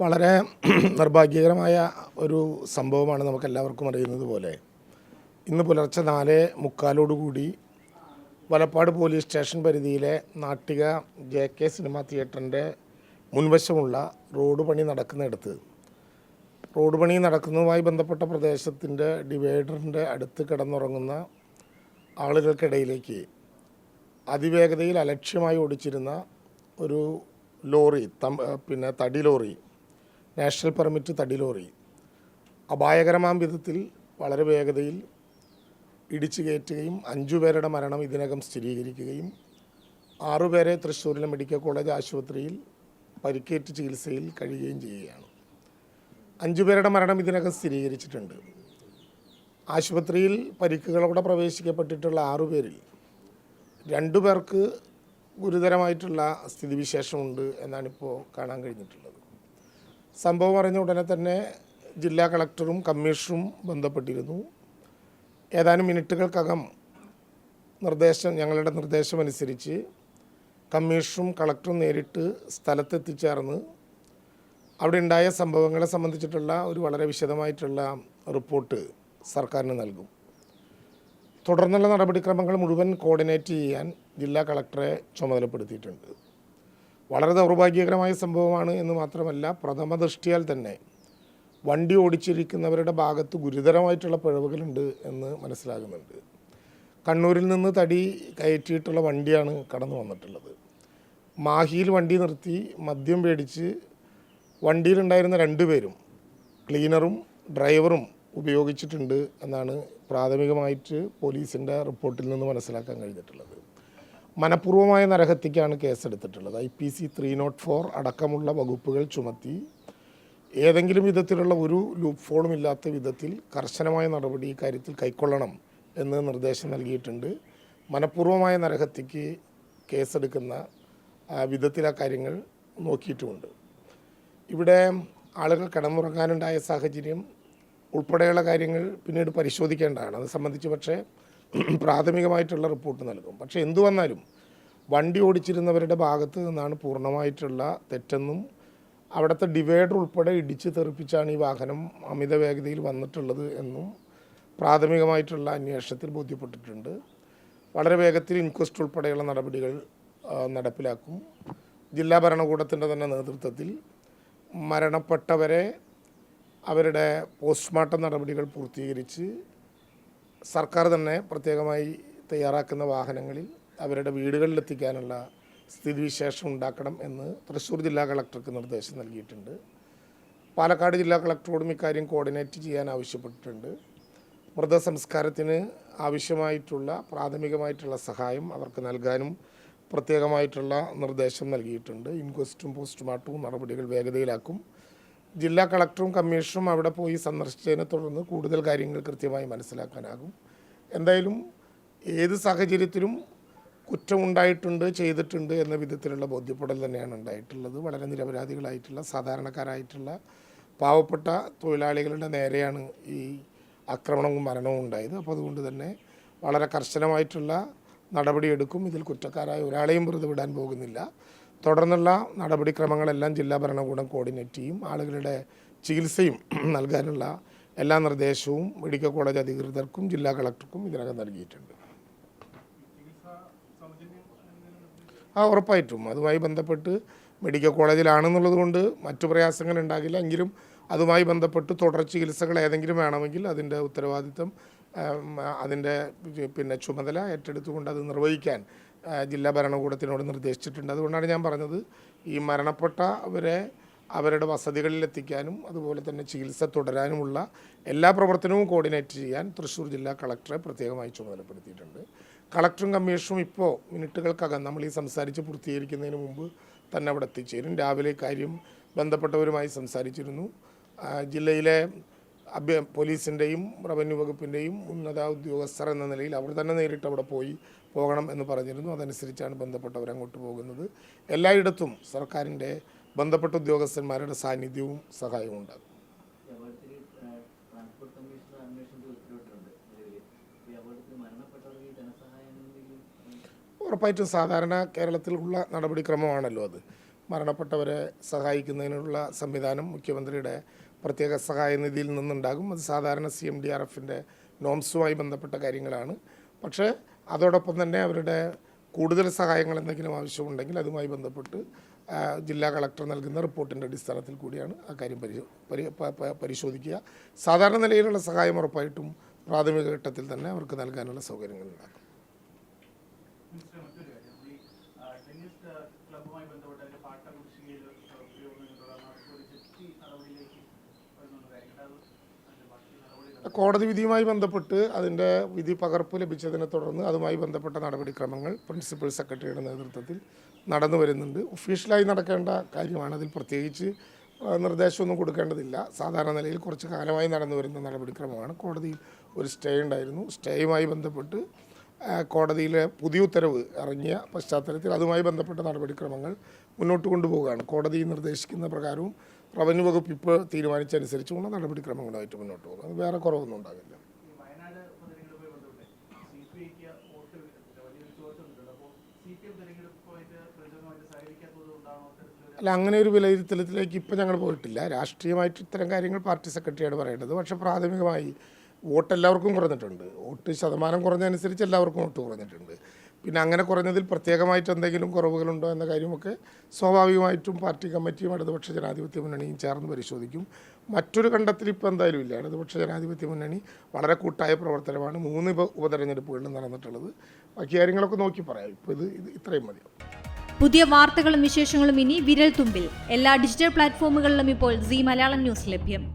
വളരെ നിർഭാഗ്യകരമായ ഒരു സംഭവമാണ് നമുക്കെല്ലാവർക്കും അറിയുന്നത് പോലെ ഇന്ന് പുലർച്ചെ 4:45 വലപ്പാട് പോലീസ് സ്റ്റേഷൻ പരിധിയിലെ നാട്ടിക JK സിനിമ തിയേറ്ററിൻ്റെ മുൻവശമുള്ള റോഡ് പണി നടക്കുന്നതുമായി ബന്ധപ്പെട്ട പ്രദേശത്തിൻ്റെ ഡിവൈഡറിൻ്റെ അടുത്ത് കിടന്നുറങ്ങുന്ന ആളുകൾക്കിടയിലേക്ക് അതിവേഗതയിൽ അലക്ഷ്യമായി ഓടിച്ചിരുന്ന ഒരു ലോറി തടി ലോറി, നാഷണൽ പെർമിറ്റ് തടി ലോറി അപായകരമായ വിധത്തിൽ വളരെ വേഗതയിൽ ഇടിച്ചു കയറ്റുകയും 5 പേരുടെ മരണം ഇതിനകം സ്ഥിരീകരിക്കുകയും 6 പേരെ തൃശ്ശൂരിലെ മെഡിക്കൽ കോളേജ് ആശുപത്രിയിൽ പരിക്കേറ്റ് ചികിത്സയിൽ കഴിയുകയും ചെയ്യുകയാണ്. 5 പേരുടെ മരണം ഇതിനകം സ്ഥിരീകരിച്ചിട്ടുണ്ട്. ആശുപത്രിയിൽ പരിക്കുകളോടെ പ്രവേശിക്കപ്പെട്ടിട്ടുള്ള 6 പേരിൽ 2 പേർക്ക് ഗുരുതരമായിട്ടുള്ള സ്ഥിതിവിശേഷമുണ്ട് എന്നാണിപ്പോൾ കാണാൻ കഴിഞ്ഞിട്ടുള്ളത്. സംഭവം അറിഞ്ഞ ഉടനെ തന്നെ ജില്ലാ കളക്ടറും കമ്മീഷണറും ബന്ധപ്പെട്ടിരുന്നു. ഏതാനും മിനിറ്റുകൾക്കകം ഞങ്ങളുടെ നിർദ്ദേശമനുസരിച്ച് കമ്മീഷണറും കളക്ടറും നേരിട്ട് സ്ഥലത്തെത്തിച്ചേർന്ന് അവിടെ ഉണ്ടായ സംഭവങ്ങളെ സംബന്ധിച്ചിട്ടുള്ള ഒരു വളരെ വിശദമായിട്ടുള്ള റിപ്പോർട്ട് സർക്കാരിന് നൽകും. തുടർന്നുള്ള നടപടിക്രമങ്ങൾ മുഴുവൻ കോർഡിനേറ്റ് ചെയ്യാൻ ജില്ലാ കളക്ടറെ ചുമതലപ്പെടുത്തിയിട്ടുണ്ട്. വളരെ ദൗർഭാഗ്യകരമായ സംഭവമാണ് എന്ന് മാത്രമല്ല, പ്രഥമ ദൃഷ്ടിയാൽ തന്നെ വണ്ടി ഓടിച്ചിരിക്കുന്നവരുടെ ഭാഗത്ത് ഗുരുതരമായിട്ടുള്ള പിഴവുകളുണ്ട് എന്ന് മനസ്സിലാകുന്നുണ്ട്. കണ്ണൂരിൽ നിന്ന് തടി കയറ്റിയിട്ടുള്ള വണ്ടിയാണ് കടന്നു വന്നിട്ടുള്ളത്. മാഹിയിൽ വണ്ടി നിർത്തി മദ്യം മേടിച്ച് വണ്ടിയിലുണ്ടായിരുന്ന 2 പേരും ക്ലീനറും ഡ്രൈവറും ഉപയോഗിച്ചിട്ടുണ്ട് എന്നാണ് പ്രാഥമികമായിട്ട് പോലീസിൻ്റെ റിപ്പോർട്ടിൽ നിന്ന് മനസ്സിലാക്കാൻ കഴിഞ്ഞിട്ടുള്ളത്. മനഃപൂർവ്വമായ നരഹത്യക്കാണ് കേസെടുത്തിട്ടുള്ളത്. IPC 304 അടക്കമുള്ള വകുപ്പുകൾ ചുമത്തി ഏതെങ്കിലും വിധത്തിലുള്ള ഒരു ലൂപ്പ് ഫോളും ഇല്ലാത്ത വിധത്തിൽ കർശനമായ നടപടി ഇക്കാര്യത്തിൽ കൈക്കൊള്ളണം എന്ന് നിർദ്ദേശം നൽകിയിട്ടുണ്ട്. മനഃപൂർവ്വമായ നരഹത്യക്ക് കേസെടുക്കുന്ന വിധത്തിൽ ആ കാര്യങ്ങൾ നോക്കിയിട്ടുമുണ്ട്. ഇവിടെ ആളുകൾ കിടന്നുറങ്ങാനുണ്ടായ സാഹചര്യം ഉൾപ്പെടെയുള്ള കാര്യങ്ങൾ പിന്നീട് പരിശോധിക്കേണ്ടതാണ്. അത് സംബന്ധിച്ച് പക്ഷേ പ്രാഥമികമായിട്ടുള്ള റിപ്പോർട്ട് നൽകും. പക്ഷേ എന്തു വന്നാലും വണ്ടി ഓടിച്ചിരുന്നവരുടെ ഭാഗത്ത് നിന്നാണ് പൂർണ്ണമായിട്ടുള്ള തെറ്റെന്നും അവിടുത്തെ ഡിവൈഡർ ഉൾപ്പെടെ ഇടിച്ച് തെറിപ്പിച്ചാണ് ഈ വാഹനം അമിത വേഗതയിൽ വന്നിട്ടുള്ളത് എന്നും പ്രാഥമികമായിട്ടുള്ള അന്വേഷണത്തിൽ ബോധ്യപ്പെട്ടിട്ടുണ്ട്. വളരെ വേഗത്തിൽ ഇൻക്വസ്റ്റ് ഉൾപ്പെടെയുള്ള നടപടികൾ നടപ്പിലാക്കും. ജില്ലാ ഭരണകൂടത്തിൻ്റെ തന്നെ നേതൃത്വത്തിൽ മരണപ്പെട്ടവരെ അവരുടെ പോസ്റ്റ്മോർട്ടം നടപടികൾ പൂർത്തീകരിച്ച് സർക്കാർ തന്നെ പ്രത്യേകമായി തയ്യാറാക്കുന്ന വാഹനങ്ങളിൽ അവരുടെ വീടുകളിലെത്തിക്കാനുള്ള സ്ഥിതിവിശേഷം ഉണ്ടാക്കണം എന്ന് തൃശ്ശൂർ ജില്ലാ കളക്ടർക്ക് നിർദ്ദേശം നൽകിയിട്ടുണ്ട്. പാലക്കാട് ജില്ലാ കളക്ടറോടും ഇക്കാര്യം കോർഡിനേറ്റ് ചെയ്യാൻ ആവശ്യപ്പെട്ടിട്ടുണ്ട്. മൃതസംസ്കാരത്തിന് ആവശ്യമായിട്ടുള്ള പ്രാഥമികമായിട്ടുള്ള സഹായം അവർക്ക് നൽകാനും പ്രത്യേകമായിട്ടുള്ള നിർദ്ദേശം നൽകിയിട്ടുണ്ട്. ഇൻക്വസ്റ്റും പോസ്റ്റ്മോർട്ടവും നടപടികൾ വേഗതയിലാക്കും. ജില്ലാ കളക്ടറും കമ്മീഷണറും അവിടെ പോയി സന്ദർശിച്ചതിനെ തുടർന്ന് കൂടുതൽ കാര്യങ്ങൾ കൃത്യമായി മനസ്സിലാക്കാനാകും. എന്തായാലും ഏത് സാഹചര്യത്തിലും കുറ്റമുണ്ടായിട്ടുണ്ട്, ചെയ്തിട്ടുണ്ട് എന്ന വിധത്തിലുള്ള ബോധ്യപ്പെടൽ തന്നെയാണ് ഉണ്ടായിട്ടുള്ളത്. വളരെ നിരപരാധികളായിട്ടുള്ള സാധാരണക്കാരായിട്ടുള്ള പാവപ്പെട്ട തൊഴിലാളികളുടെ നേരെയാണ് ഈ ആക്രമണവും മരണവും ഉണ്ടായത്. അപ്പോൾ അതുകൊണ്ട് തന്നെ വളരെ കർശനമായിട്ടുള്ള നടപടിയെടുക്കും. ഇതിൽ കുറ്റക്കാരായ ഒരാളെയും വെറുതെ വിടാൻ പോകുന്നില്ല. തുടർന്നുള്ള നടപടിക്രമങ്ങളെല്ലാം ജില്ലാ ഭരണകൂടം കോർഡിനേറ്റ് ചെയ്യും. ആളുകളുടെ ചികിത്സയും നൽകാനുള്ള എല്ലാ നിർദ്ദേശവും മെഡിക്കൽ കോളേജ് അധികൃതർക്കും ജില്ലാ കളക്ടർക്കും ഇതിനകം നൽകിയിട്ടുണ്ട്. ഉറപ്പായിട്ടും അതുമായി ബന്ധപ്പെട്ട് മെഡിക്കൽ കോളേജിലാണെന്നുള്ളത് കൊണ്ട് മറ്റു പ്രയാസങ്ങൾ ഉണ്ടാകില്ല. എങ്കിലും അതുമായി ബന്ധപ്പെട്ട് തുടർ ചികിത്സകൾ ഏതെങ്കിലും വേണമെങ്കിൽ അതിൻ്റെ ഉത്തരവാദിത്തം അതിൻ്റെ ചുമതല ഏറ്റെടുത്തുകൊണ്ട് അത് നിർവഹിക്കാൻ ജില്ലാ ഭരണകൂടത്തിനോട് നിർദ്ദേശിച്ചിട്ടുണ്ട്. അതുകൊണ്ടാണ് ഞാൻ പറഞ്ഞത്, ഈ മരണപ്പെട്ടവരെ അവരുടെ വസതികളിലെത്തിക്കാനും അതുപോലെ തന്നെ ചികിത്സ തുടരാനുമുള്ള എല്ലാ പ്രവർത്തനവും കോർഡിനേറ്റ് ചെയ്യാൻ തൃശ്ശൂർ ജില്ലാ കളക്ടറെ പ്രത്യേകമായി ചുമതലപ്പെടുത്തിയിട്ടുണ്ട്. കളക്ടറും കമ്മീഷണറും ഇപ്പോൾ മിനിറ്റുകൾക്കകം നമ്മൾ ഈ സംസാരിച്ച് പൂർത്തീകരിക്കുന്നതിന് മുമ്പ് തന്നെ അവിടെ എത്തിച്ചേരും. രാവിലെ കാര്യം ബന്ധപ്പെട്ടവരുമായി സംസാരിച്ചിരുന്നു. ജില്ലയിലെ പോലീസിൻ്റെയും റവന്യൂ വകുപ്പിൻ്റെയും ഉന്നത ഉദ്യോഗസ്ഥർ എന്ന നിലയിൽ അവർ തന്നെ നേരിട്ട് അവിടെ പോകണം എന്ന് പറഞ്ഞിരുന്നു. അതനുസരിച്ചാണ് ബന്ധപ്പെട്ടവരങ്ങോട്ട് പോകുന്നത്. എല്ലായിടത്തും സർക്കാരിൻ്റെ ബന്ധപ്പെട്ട ഉദ്യോഗസ്ഥന്മാരുടെ സാന്നിധ്യവും സഹായവും ഉണ്ടാകും. ഉറപ്പായിട്ടും സാധാരണ കേരളത്തിലുള്ള നടപടിക്രമമാണല്ലോ അത്. മരണപ്പെട്ടവരെ സഹായിക്കുന്നതിനുള്ള സംവിധാനം മുഖ്യമന്ത്രിയുടെ പ്രത്യേക സഹായ നിധിയിൽ നിന്നുണ്ടാകും. അത് സാധാരണ CMDRFൻ്റെ നോംസുമായി ബന്ധപ്പെട്ട കാര്യങ്ങളാണ്. പക്ഷേ അതോടൊപ്പം തന്നെ അവരുടെ കൂടുതൽ സഹായങ്ങൾ എന്തെങ്കിലും ആവശ്യമുണ്ടെങ്കിൽ അതുമായി ബന്ധപ്പെട്ട് ജില്ലാ കളക്ടർ നൽകുന്ന റിപ്പോർട്ടിൻ്റെ അടിസ്ഥാനത്തിൽ കൂടിയാണ് ആ കാര്യം പരിശോധിക്കുക. സാധാരണ നിലയിലുള്ള സഹായം ഉറപ്പായിട്ടും പ്രാഥമിക ഘട്ടത്തിൽ തന്നെ അവർക്ക് നൽകാനുള്ള സൗകര്യങ്ങൾ ഉണ്ടാക്കും. കോടതി വിധിയുമായി ബന്ധപ്പെട്ട് അതിൻ്റെ വിധി പകർപ്പ് ലഭിച്ചതിനെ തുടർന്ന് അതുമായി ബന്ധപ്പെട്ട നടപടിക്രമങ്ങൾ പ്രിൻസിപ്പൽ സെക്രട്ടറിയുടെ നേതൃത്വത്തിൽ നടന്നു വരുന്നുണ്ട്. ഒഫീഷ്യലായി നടക്കേണ്ട കാര്യമാണ്. അതിൽ പ്രത്യേകിച്ച് നിർദ്ദേശമൊന്നും കൊടുക്കേണ്ടതില്ല. സാധാരണ നിലയിൽ കുറച്ച് കാലമായി നടന്നു വരുന്ന നടപടിക്രമമാണ്. കോടതിയിൽ ഒരു സ്റ്റേ ഉണ്ടായിരുന്നു. സ്റ്റേയുമായി ബന്ധപ്പെട്ട് കോടതിയിലെ പുതിയ ഉത്തരവ് ഇറങ്ങിയ പശ്ചാത്തലത്തിൽ അതുമായി ബന്ധപ്പെട്ട നടപടിക്രമങ്ങൾ മുന്നോട്ട് കൊണ്ടുപോവുകയാണ്. കോടതി നിർദ്ദേശിക്കുന്ന പ്രകാരവും റവന്യൂ വകുപ്പ് ഇപ്പോൾ തീരുമാനിച്ചനുസരിച്ചുള്ള നടപടിക്രമങ്ങളായിട്ട് മുന്നോട്ട് പോകും. അത് വേറെ കുറവൊന്നും ഉണ്ടാകില്ല. അല്ല, അങ്ങനെ ഒരു വിലയിരുത്തലത്തിലേക്ക് ഇപ്പോൾ ഞങ്ങൾ പോയിട്ടില്ല. രാഷ്ട്രീയമായിട്ട് ഇത്തരം കാര്യങ്ങൾ പാർട്ടി സെക്രട്ടറിയാണ് പറയേണ്ടത്. പക്ഷേ പ്രാഥമികമായി വോട്ട് എല്ലാവർക്കും കുറഞ്ഞിട്ടുണ്ട്. വോട്ട് ശതമാനം കുറഞ്ഞതനുസരിച്ച് എല്ലാവർക്കും വോട്ട് കുറഞ്ഞിട്ടുണ്ട്. പിന്നെ അങ്ങനെ കുറഞ്ഞതിൽ പ്രത്യേകമായിട്ട് എന്തെങ്കിലും കുറവുകളുണ്ടോ എന്ന കാര്യമൊക്കെ സ്വാഭാവികമായിട്ടും പാർട്ടി കമ്മിറ്റിയും ഇടതുപക്ഷ ജനാധിപത്യ മുന്നണിയും ചേർന്ന് പരിശോധിക്കും. മറ്റൊരു കണ്ടെത്തൽ ഇപ്പോൾ എന്തായാലും ഇല്ല. ഇടതുപക്ഷ ജനാധിപത്യ മുന്നണി വളരെ കൂട്ടായ പ്രവർത്തനമാണ് 3 ഉപതെരഞ്ഞെടുപ്പുകളിൽ നടന്നിട്ടുള്ളത്. ബാക്കി കാര്യങ്ങളൊക്കെ നോക്കി പറയാം. ഇപ്പോൾ ഇത് ഇത്രയും മതി. പുതിയ വാർത്തകളും വിശേഷങ്ങളും ഇനി വിരൽ തുമ്പിൽ. എല്ലാ ഡിജിറ്റൽ പ്ലാറ്റ്ഫോമുകളിലും ഇപ്പോൾ സീ മലയാളം ന്യൂസ് ലഭ്യം.